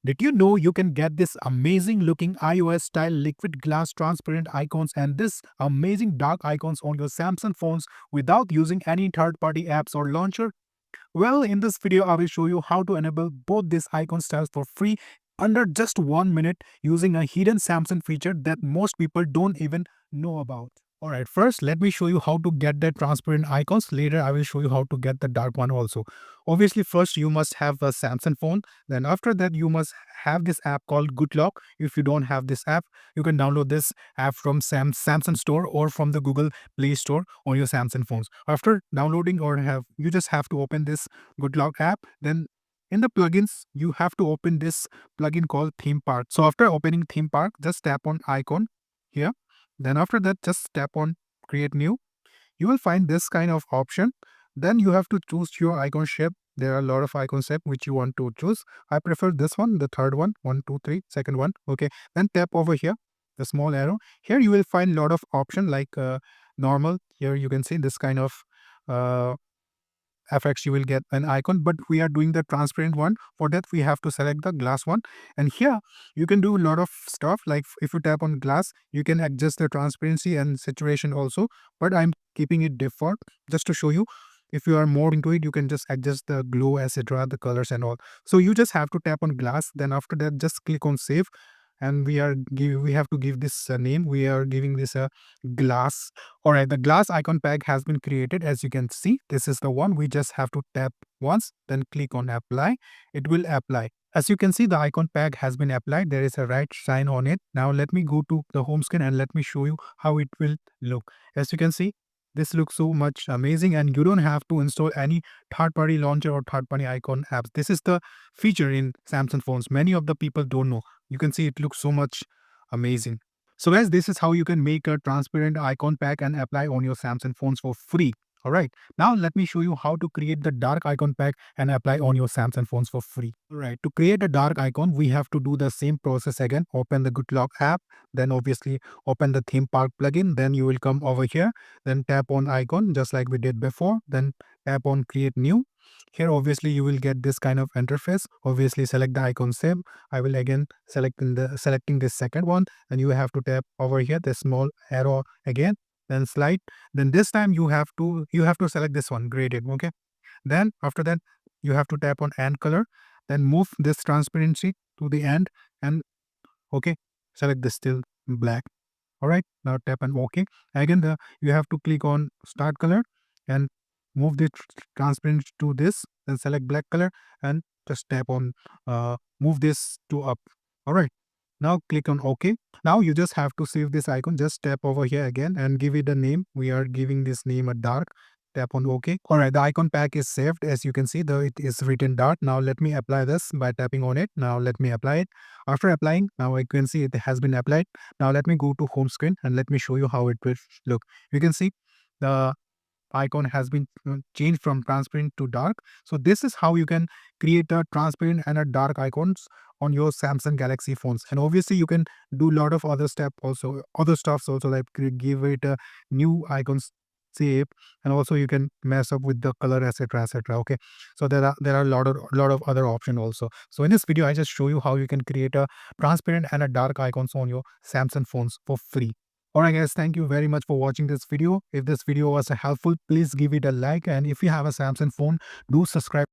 Did you know you can get this amazing looking iOS style liquid glass transparent icons and this amazing dark icons on your Samsung phones without using any third party apps or launcher? Well, in this video, I will show you how to enable both these icon styles for free under just 1 minute using a hidden Samsung feature that most people don't even know about. Alright, first let me show you how to get the transparent icons. Later, I will show you how to get the dark one also. Obviously, first you must have a Samsung phone. Then after that, you must have this app called Good Lock. If you don't have this app, you can download this app from Samsung Store or from the Google Play Store on your Samsung phones. After downloading or have you just have to open this Good Lock app. Then in the plugins, you have to open this plugin called Theme Park. So after opening Theme Park, just tap on icon here. Then after that, just tap on create new. You will find this kind of option. Then you have to choose your icon shape. There are a lot of icon shape which you want to choose. I prefer this one, the third one, 1, 2, 3, second one. Okay. Then tap over here, the small arrow. Here you will find a lot of option like normal. Here you can see this kind of uh, effects. You will get an icon, but we are doing the transparent one. For that we have to select the glass one, and here you can do a lot of stuff like if you tap on glass you can adjust the transparency and saturation also, but I'm keeping it default just to show you. If you are more into it, you can just adjust the glow, etc, the colors and all. So you just have to tap on glass, then after that just click on save, and we have to give this a name. We are giving this a glass. All right, the glass icon pack has been created. As you can see, this is the one. We just have to tap once, then click on apply. It will apply. As you can see, the icon pack has been applied. There is a right sign on it. Now let me go to the home screen and let me show you how it will look. As you can see, this looks so much amazing, and you don't have to install any third-party launcher or third-party icon apps. This is the feature in Samsung phones. Many of the people don't know. You can see it looks so much amazing. So guys, this is how you can make a transparent icon pack and apply on your Samsung phones for free. All right. Now let me show you how to create the dark icon pack and apply on your Samsung phones for free. All right. To create a dark icon, we have to do the same process again. Open the GoodLock app, then obviously open the theme park plugin. Then you will come over here, then tap on icon just like we did before. Then tap on create new. Here obviously you will get this kind of interface. Obviously select the icon same. I will again selecting this second one, and you have to tap over here the small arrow again, then slide. Then this time you have to select this one, graded. Okay. Then after that you have to tap on end color, then move this transparency to the end, and okay, select this still black. All right, now tap on OK. Again, you have to click on start color and move the transparent to this, then select black color and just tap on move this to up. All right, now click on OK. Now you just have to save this icon. Just tap over here again and give it a name. We are giving this name a dark. Tap on OK. All right, the icon pack is saved. As you can see, though it is written dark. Now let me apply this by tapping on it. Now let me apply it. After applying, now I can see it has been applied. Now let me go to home screen and let me show you how it will look. You can see the icon has been changed from transparent to dark. So this is how you can create a transparent and a dark icons on your Samsung Galaxy phones. And obviously you can do a lot of other stuffs also, like give it a new icons shape, and also you can mess up with the color, etc. Okay, so there are a lot of other option also. So in this video I just show you how you can create a transparent and a dark icons on your Samsung phones for free. Alright guys, thank you very much for watching this video. If this video was helpful, please give it a like, and if you have a Samsung phone, do subscribe.